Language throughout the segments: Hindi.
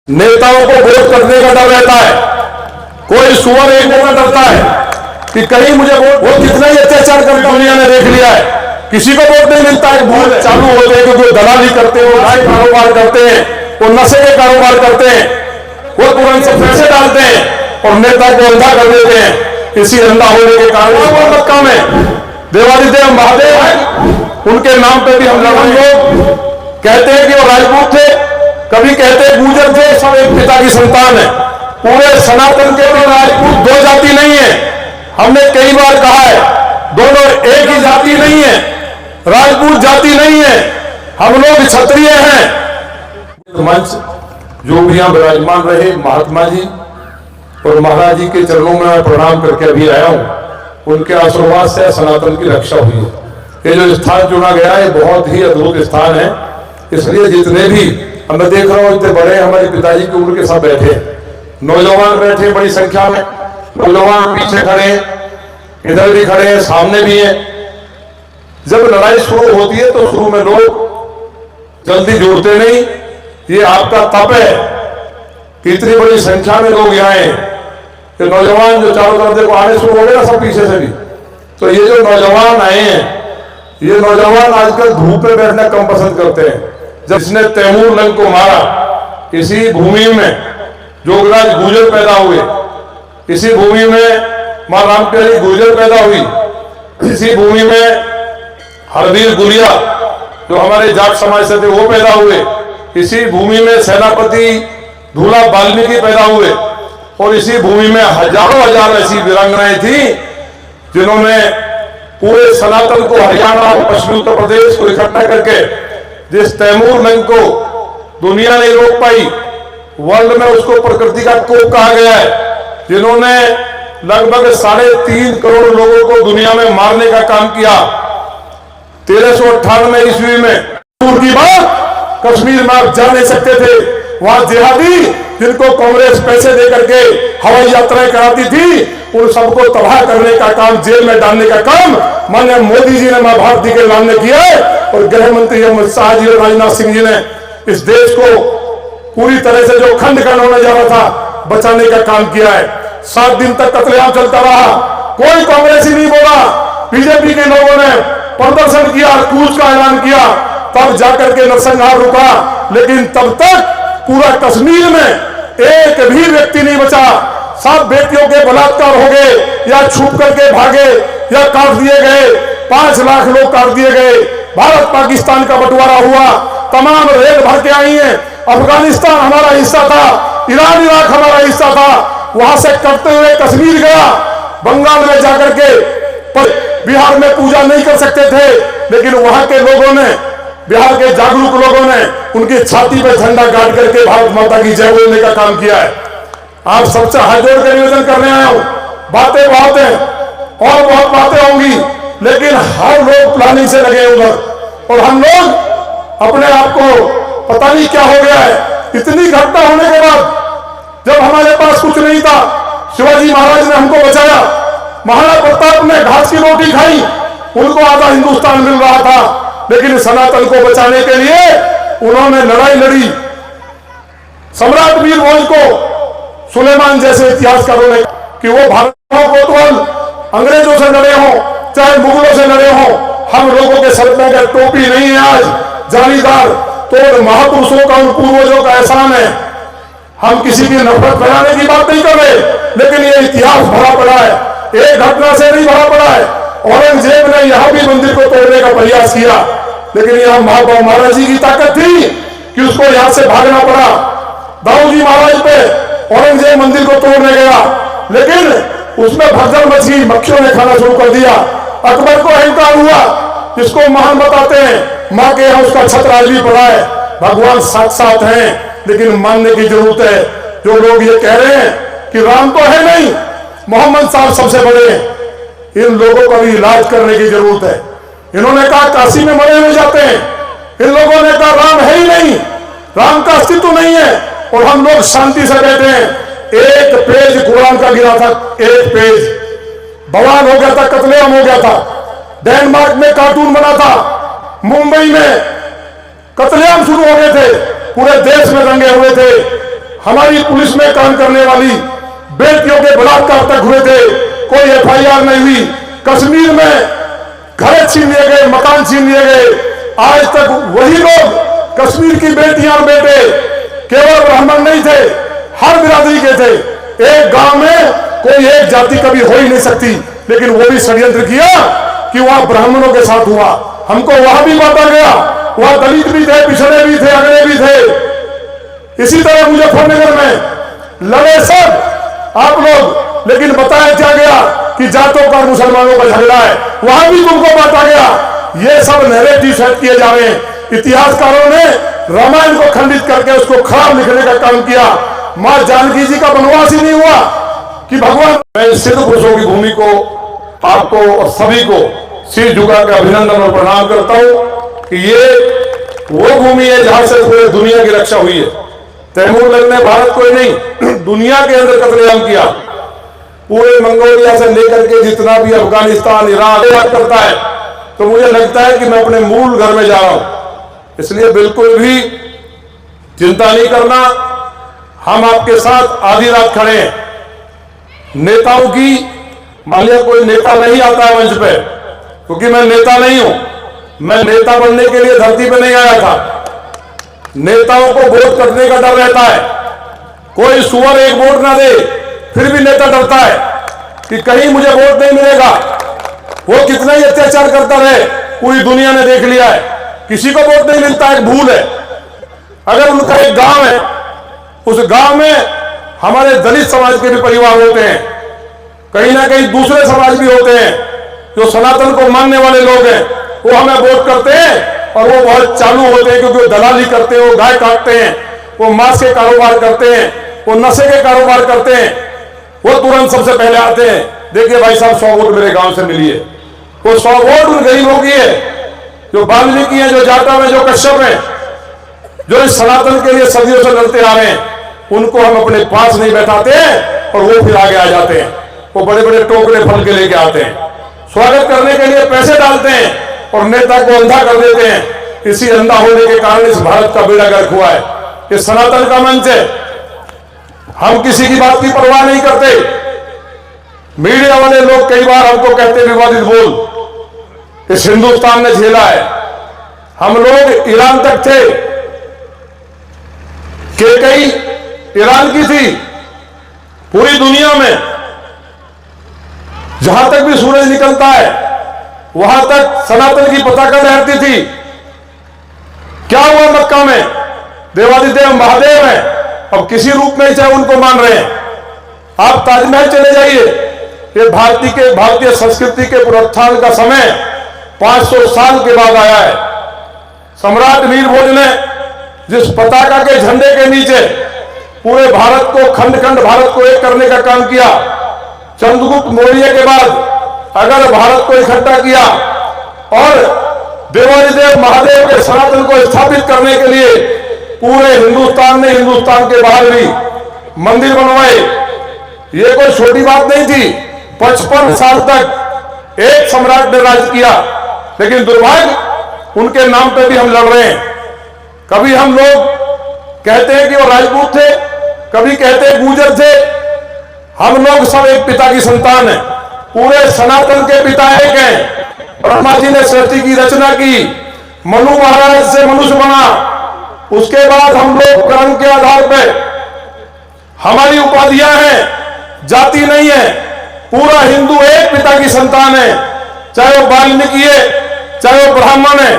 नेताओं को वोट करने का डर रहता है। कोई सुअर एक का डरता है कि कहीं मुझे वो कितना ही अत्याचार करता दुनिया ने देख लिया है। किसी को वोट नहीं मिलता है। वोट चालू होते हैं क्योंकि दलाली करते हैं, वो कारोबार करते हैं, वो नशे के कारोबार करते हैं, वो तुरंत से पैसे डालते हैं और नेता को अंधा कर देते हैं। इसी अंधा होने के कारण मक्का में देवादिदेव महादेव उनके नाम पे भी हम लोग कहते हैं कि वो राजपूत थे, कभी कहते हैं गुर्जर थे। सब एक पिता की संतान है। पूरे सनातन के भी राजपूत दो जाति नहीं है। हमने कई बार कहा है दोनों एक ही जाति नहीं है, राजपूत जाति नहीं है, हम लोग क्षत्रिय हैं। मंच जो भी यहां विराजमान रहे महात्मा जी और महाराज जी के चरणों में मैं प्रणाम करके अभी आया हूं। उनके आशीर्वाद से सनातन की रक्षा हुई है। ये जो स्थान चुना गया है बहुत ही अद्भुत स्थान है। इसलिए जितने भी मैं देख रहा हूं इतने बड़े हमारे पिताजी की उम्र के सब बैठे, नौजवान बैठे बड़ी संख्या में। नौजवान पीछे खड़े, इधर भी खड़े हैं, सामने भी हैं। जब लड़ाई शुरू होती है तो शुरू में लोग जल्दी जोड़ते नहीं। ये आपका तप है कि इतनी बड़ी संख्या में लोग यहाँ आए। ये नौजवान जो चारों तरफ देखो आने शुरू हो गए ना, सब पीछे से भी। तो ये जो नौजवान आए हैं, ये नौजवान आजकल धूप में बैठना कम पसंद करते हैं। जब इसने तैमूर लंग को मारा, इसी भूमि में जोगराज गुर्जर पैदा हुए, इसी भूमि में मां रामप्यारी गुर्जर पैदा हुई, इसी भूमि में हरवीर गुलिया जो हमारे जाट समाज से थे वो पैदा हुए, इसी भूमि में सेनापति धूला वाल्मीकि पैदा हुए और इसी भूमि में हजारों हजार ऐसी वीरांगनाएं थी जिन्होंने पूरे सनातन को, हरियाणा और पश्चिमी उत्तर प्रदेश को इकट्ठा करके जिस तैमूर लंग को दुनिया नहीं रोक पाई, वर्ल्ड में उसको प्रकृति का कोप कहा गया है, जिन्होंने लगभग 3.5 करोड़ लोगों को दुनिया में मारने का काम किया। 1398 ईस्वी में की बात कश्मीर में आप जा नहीं सकते थे। वहां जिहादी जिनको कांग्रेस पैसे दे करके हवाई यात्राएं कराती थी, उन सबको तबाह करने का काम, जेल में डालने का काम माननीय मोदी जी ने, मां भारती के नाम ने किया है। और गृह मंत्री अमित शाह जी और राजनाथ सिंह जी ने इस देश को पूरी तरह से जो खंड खंड होने जा रहा था बचाने का काम किया है। 7 दिन तक कत्लेआम चलता रहा, कोई कांग्रेसी नहीं बोला। बीजेपी के लोगों ने प्रदर्शन किया, कूच का ऐलान किया, तब जाकर के नरसंहार रुका। लेकिन तब तक पूरा कश्मीर में एक भी व्यक्ति नहीं बचा। 7 बेटियों के बलात्कार हो गए, या छुप करके भागे, या काट दिए गए। 5 लाख लोग काट दिए गए। भारत पाकिस्तान का बंटवारा हुआ, तमाम रेल भर के आई है। अफगानिस्तान हमारा हिस्सा था, ईरान इराक हमारा हिस्सा था, वहां से कटते हुए कश्मीर गया। बंगाल में जाकर के बिहार में पूजा नहीं कर सकते थे, लेकिन वहां के लोगों ने, बिहार के जागरूक लोगों ने उनकी छाती पे झंडा गाड़ करके भारत माता की जय बोलने का काम किया है। आप सबसे हाथ जोड़ कर निवेदन करने आया हूं। बातें बहुत हैं और बहुत बातें होंगी, लेकिन हर लोग प्लानिंग से लगे उधर, और हम लोग अपने आप को पता नहीं क्या हो गया है। इतनी घटना होने के बाद जब हमारे पास कुछ नहीं था, शिवाजी महाराज ने हमको बचाया। महाराणा प्रताप ने घास की रोटी खाई, उनको आधा हिंदुस्तान मिल रहा था, लेकिन सनातन को बचाने के लिए उन्होंने लड़ाई लड़ी। सम्राट वीर भोज को सुलेमान जैसे इतिहासकारों ने कि वो भारतीयों को तो अंग्रेजों से लड़े हों चाहे मुगलों से लड़े हों, हम लोगों के सर में अगर टोपी नहीं है आज जालीदार, तो महापुरुषों का, उन पूर्वजों का एहसान है। हम किसी की नफरत फैलाने की बात नहीं कर रहे, लेकिन ये इतिहास भरा पड़ा है, एक घटना से नहीं भरा पड़ा है। औरंगजेब ने यहां भी मंदिर को तोड़ने का प्रयास किया, लेकिन यहां महाराज जी की ताकत थी कि उसको यहां से भागना पड़ा। दाऊजी महाराज पे औरंगजेब मंदिर को तोड़ने गया, लेकिन उसमें भगदड़ मच गई, मक्खियों ने खाना शुरू कर दिया। अकबर को अहंकार हुआ, जिसको महान बताते हैं, मां के यहां उसका छत्र आज भी पड़ा है। भगवान साक्षात हैं, लेकिन मानने की जरूरत है। जो लोग ये कह रहे हैं कि राम तो है नहीं, मोहम्मद साहब सबसे बड़े हैं, इन लोगों को भी इलाज करने की जरूरत है। इन्होंने कहा काशी में मरे हुए जाते हैं, इन लोगों ने कहा राम है ही नहीं, राम का अस्तित्व नहीं है, और हम लोग शांति से बैठे हैं। एक पेज कुरान का गिरा था, एक पेज, बवाल हो गया था, कत्लेआम हो गया था। डेनमार्क में कार्टून बना था, मुंबई में कत्लेआम शुरू हो गए थे, पूरे देश में दंगे हुए थे। हमारी पुलिस में काम करने वाली बेटियों के बलात्कार तक हुए थे, कोई एफआईआर नहीं हुई। कश्मीर में घर छीन लिए गए, मकान छीन लिए गए। आज तक वही लोग, कश्मीर की बेटियां और बेटे केवल ब्राह्मण नहीं थे, हर बिरादरी के थे। एक गांव में कोई एक जाति कभी हो ही नहीं सकती, लेकिन वो भी षड्यंत्र किया कि वहां ब्राह्मणों के साथ हुआ, हमको वहां भी बांटा गया। वहां दलित भी थे, पिछड़े भी थे, अगड़े भी थे। इसी तरह मुजफ्फरनगर में लड़े सब आप लोग, लेकिन बताया क्या गया कि जातों का मुसलमानों का झगड़ा है, वहां भी तुमको बांटा गया। ये सब नैरेटिव सेट किए जा रहे हैं। इतिहासकारों ने रामायण को खंडित करके उसको खराब लिखने का काम किया। मां जानकी जी का वनवास ही नहीं हुआ कि भगवान। मैं सिद्ध पुरुषों की भूमि को, आपको और सभी को सिर झुका के अभिनंदन और प्रणाम करता हूं कि ये वो भूमि है जहां से पूरे दुनिया की रक्षा हुई है। तैमूर ने भारत को ही नहीं, दुनिया के अंदर कत्लेआम किया। पूरे मंगोलिया से लेकर के जितना भी अफगानिस्तान, ईरान करता है, तो मुझे लगता है कि मैं अपने मूल घर में जा रहा हूं। इसलिए बिल्कुल भी चिंता नहीं करना, हम आपके साथ आधी रात खड़े हैं। नेताओं की, मान लिया कोई नेता नहीं आता है मंच पे, क्योंकि मैं नेता नहीं हूं। मैं नेता बनने के लिए धरती पे नहीं आया था। नेताओं को वोट कटने का डर रहता है। कोई सुअर एक वोट ना दे, फिर भी नेता डरता है कि कहीं मुझे वोट नहीं मिलेगा। वो कितना ही अत्याचार करता रहे, पूरी दुनिया ने देख लिया है। किसी को वोट नहीं मिलता, एक भूल है। अगर उनका एक गांव है, उस गांव में हमारे दलित समाज के भी परिवार होते हैं, कहीं ना कहीं दूसरे समाज भी होते हैं जो सनातन को मानने वाले लोग हैं, वो हमें वोट करते हैं और वो बहुत चालू होते हैं, क्योंकि वो दलाली करते हैं, वो गाय काटते हैं, वो मांस के कारोबार करते हैं, वो नशे के कारोबार करते हैं। वो तुरंत सबसे पहले आते हैं, देखिए भाई साहब 100 वोट मेरे गांव से मिली है। वो 100 वोट उन गरीबों की है, जो वाल्मीकि हैं, जो जाटा में, जो कश्यप हैं, जो इस सनातन के लिए सदियों से लड़ते आ रहे हैं। उनको हम अपने पास नहीं बैठाते हैं और वो फिर आगे आ जाते हैं। वो बड़े बड़े टोकरे फल के लेके आते हैं, स्वागत करने के लिए पैसे डालते हैं और नेता को अंधा कर देते हैं। इसी अंधा होने के कारण इस भारत का बेड़ा गर्क हुआ है। ये सनातन का मंच है, हम किसी की बात की परवाह नहीं करते। मीडिया वाले लोग कई बार हमको कहते विवादित बोल, इस हिंदुस्तान ने झेला है। हम लोग ईरान तक थे, केकई ईरान की थी, पूरी दुनिया में जहां तक भी सूरज निकलता है वहां तक सनातन की पताका लहरती थी। क्या हुआ मक्का में? देवादिदेव महादेव हैं, अब किसी रूप में चाहे उनको मान रहे हैं। आप ताजमहल चले जाइए, ये भारतीय संस्कृति के पुनरुत्थान का समय 500 साल के बाद आया है। सम्राट वीरभोज ने जिस पताका के झंडे के नीचे पूरे भारत को, खंड खंड भारत को एक करने का काम किया, चंद्रगुप्त मौर्य के बाद अगर भारत को इकट्ठा किया और देवादिदेव महादेव के सनातन को स्थापित करने के लिए पूरे हिंदुस्तान ने, हिंदुस्तान के बाहर भी मंदिर बनवाए। ये कोई छोटी बात नहीं थी। 55 साल तक एक सम्राट ने राज किया, लेकिन दुर्भाग्य उनके नाम पे भी हम लड़ रहे हैं। कभी हम लोग कहते हैं कि वो राजपूत थे, कभी कहते हैं गुर्जर थे। हम लोग सब एक पिता की संतान हैं, पूरे सनातन के पिता एक हैं। ब्रह्मा जी ने सृष्टि की रचना की, मनु महाराज से मनुष्य बना, उसके बाद हम लोग कर्म के आधार पर हमारी उपाधियां हैं, जाति नहीं है। पूरा हिंदू एक पिता की संतान है, चाहे वो वाल्मीकि है, चाहे वो ब्राह्मण है।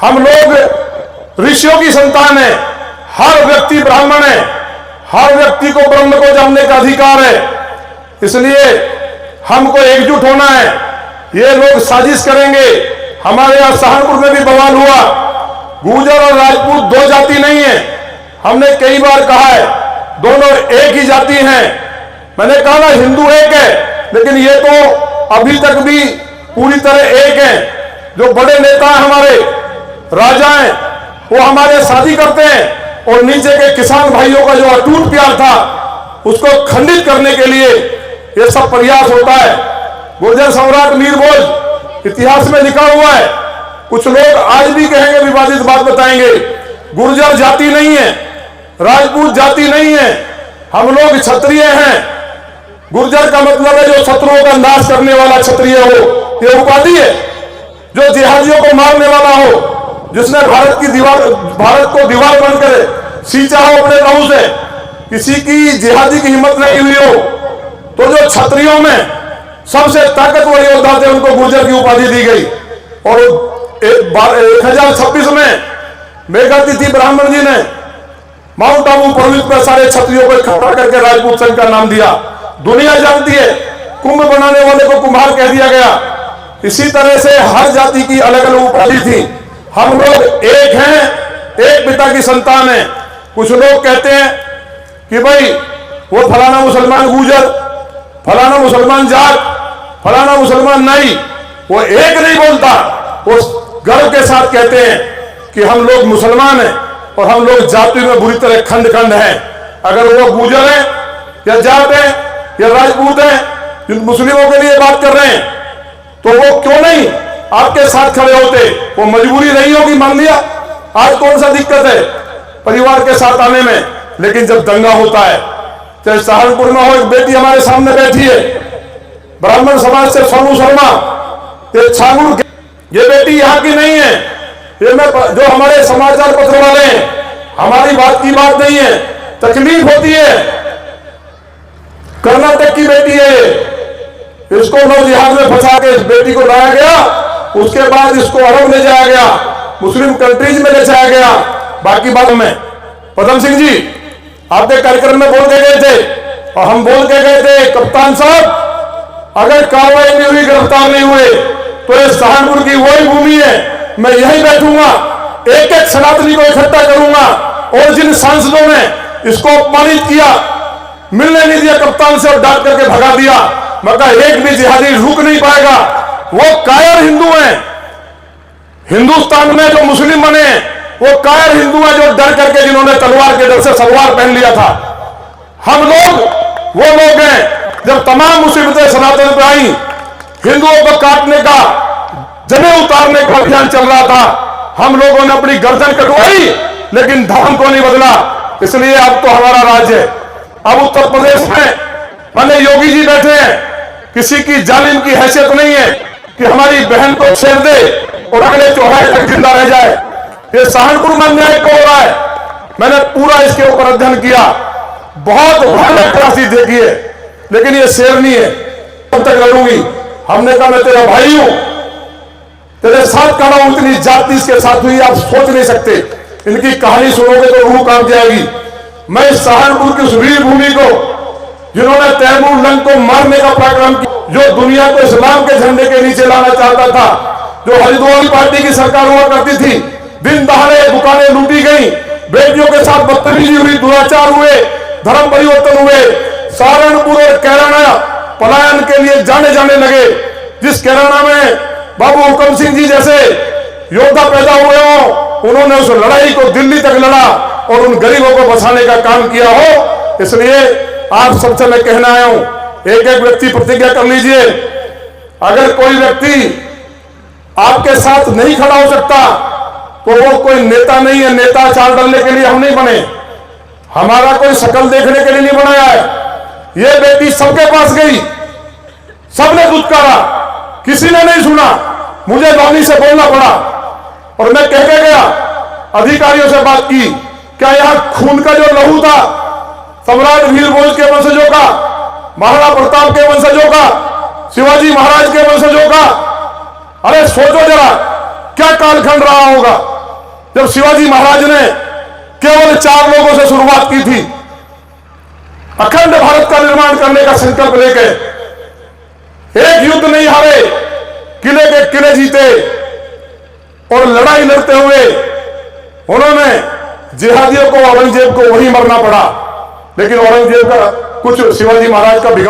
हम लोग ऋषियों की संतान है। हर व्यक्ति ब्राह्मण है, हर व्यक्ति को ब्रह्म को जानने का अधिकार है। इसलिए हमको एकजुट होना है। ये लोग साजिश करेंगे। हमारे यहां सहारनपुर में भी बवाल हुआ। गुर्जर और राजपूत दो जाति नहीं है। हमने कई बार कहा है दोनों एक ही जाति हैं। मैंने कहा ना हिंदू एक है, लेकिन ये तो अभी तक भी पूरी तरह एक है। जो बड़े नेता हैं हमारे, राजा हैं, वो हमारे शादी करते हैं और नीचे के किसान भाइयों का जो अटूट प्यार था उसको खंडित करने के लिए ये सब प्रयास होता है। गुर्जर सम्राट वीरभोज इतिहास में लिखा हुआ है। कुछ लोग आज भी कहेंगे, विवादित बात बताएंगे, गुर्जर जाति नहीं है, राजपूत जाति नहीं है, हम लोग क्षत्रिय हैं। गुर्जर का मतलब है जो शत्रुओं का नाश करने वाला क्षत्रिय हो, ये उपाधि है। जो जिहादियों को मारने वाला हो, जिसने भारत को दीवार बनकर सींचा हो अपने लहू से, किसी की जिहादी की हिम्मत नहीं हुई हो, तो जो क्षत्रियों में सबसे ताकतवर योद्धा थे उनको गुर्जर की उपाधि दी गई। और 1026 में मेघातिथि ब्राह्मण जी ने माउंट आबू पर्वत पर सारे क्षत्रियों को इकट्ठा करके राजपूत संघ का नाम दिया। दुनिया जानती है, कुंभ बनाने वाले को कुम्हार कह दिया गया। इसी तरह से हर जाति की अलग अलग उपाधि थी। हम लोग एक हैं, एक पिता की संतान हैं। कुछ लोग कहते हैं कि भाई वो फलाना मुसलमान गुर्जर, फलाना मुसलमान जाट, फलाना मुसलमान नहीं, वो एक नहीं बोलता, वो गर्व के साथ कहते हैं कि हम लोग मुसलमान हैं और हम लोग जाति में बुरी तरह खंड खंड हैं। अगर वो गुर्जर है या जाट है या राजपूत है, जिन मुस्लिमों के लिए बात कर रहे हैं, तो वो क्यों नहीं आपके साथ खड़े होते? वो मजबूरी नहीं होगी, मान लिया। आज कौन सा दिक्कत है परिवार के साथ आने में? लेकिन जब दंगा होता है, चाहे सहारनपुर में हो, एक बेटी हमारे सामने बैठी है, ब्राह्मण समाज से सोनू शर्मा, ये छागुड़, ये बेटी यहाँ की नहीं है, ये मैं जो हमारे समाचार पत्र वाले हैं, हमारी बात की बात नहीं है, तकलीफ होती है। कर्नाटक की बेटी है, इसको नौजिहाद में फंसा के इस बेटी को लाया गया, उसके बाद इसको अरब ले जाया गया, मुस्लिम कंट्रीज में ले जाया गया। बाकी बात में पदम सिंह जी आपके कार्यक्रम में बोल के गए थे और हम बोल के गए थे, कप्तान साहब अगर कार्रवाई नहीं हुई, गिरफ्तार नहीं हुए, तो ये सहारनपुर की वही भूमि है, मैं यहीं बैठूंगा, एक एक सनातनी को इकट्ठा करूंगा। और जिन सांसदों ने इसको अपमानित किया, मिलने नहीं दिया कप्तान से और डांट करके भगा दिया, मगर एक भी जिहादी रुक नहीं पाएगा। वो कायर हिंदू हैं, हिंदुस्तान में जो मुस्लिम बने वो कायर हिंदू हैं, जो डर करके, जिन्होंने तलवार के डर से सलवार पहन लिया था। हम लोग वो लोग हैं, जब तमाम मुसीबतें सनातन पे आई, हिंदुओं को काटने का, जनेऊ उतारने का अभियान चल रहा था, हम लोगों ने अपनी गर्दन कटवाई, लेकिन धर्म को नहीं बदला। इसलिए अब तो हमारा राज्य है। अब उत्तर प्रदेश में माने योगी जी बैठे हैं, किसी की जालिम की हैसियत नहीं है कि हमारी बहन को छेड़ दे और अगले चौराहे तक जिंदा रह जाए। ये सहारनपुर में अन्याय को हो रहा है। मैंने पूरा इसके ऊपर अध्ययन किया, बहुत भयानक राशि देखी है, लेकिन ये शेरनी है, तब तक लड़ूंगी। हमने कहा मैं तेरा भाई हूं, तेरे साथ खड़ा हूं। इतनी जाति इसके साथ हुई आप सोच नहीं सकते। इनकी कहानी सुनोगे तो रूह कांप जाएगी। मैं इस सहारनपुर की उस वीर भूमि को, जिन्होंने तैमूर लंग को मारने का पराक्रम किया, जो दुनिया को इस्लाम के झंडे के नीचे लाना चाहता था, जो हरिद्वार पार्टी की सरकार हुआ करती थी, दिन दहाड़े दुकानें लूटी गई, बेटियों के साथ बदतमीजी हुई, दुराचार हुए, धर्म परिवर्तन हुए, सहारनपुर और कैराना पलायन के लिए जाने लगे। जिस कैराना में बाबू हुकम सिंह जी जैसे योद्धा पैदा हुए हो, उन्होंने उस लड़ाई को दिल्ली तक लड़ा और उन गरीबों को बचाने का काम किया हो। इसलिए आप सबसे मैं कहना आया हूं, एक एक व्यक्ति प्रतिज्ञा कर लीजिए, अगर कोई व्यक्ति आपके साथ नहीं खड़ा हो सकता तो वो कोई नेता नहीं है। नेता चाल डालने के लिए हम नहीं बने, हमारा कोई शक्ल देखने के लिए नहीं बनाया है। ये बेटी सबके पास गई, सबने दुत्कारा, किसी ने नहीं सुना, मुझे वाणी से बोलना पड़ा और मैं कह के गया, अधिकारियों से बात की, क्या यहां खून का जो लहू था सम्राट वीरभोज के वंशजों का, महाराणा प्रताप के वंशजों का, शिवाजी महाराज के वंशजों का, अरे सोचो जरा क्या कालखंड रहा होगा जब शिवाजी महाराज ने केवल 4 लोगों से शुरुआत की थी, अखंड भारत का निर्माण करने का संकल्प लेके, एक युद्ध नहीं हारे, किले के किले जीते और लड़ाई लड़ते हुए उन्होंने जिहादियों को, औरंगजेब को वही मरना पड़ा। लेकिन औरंगजेब का कुछ शिवाजी महाराज का बिगाड़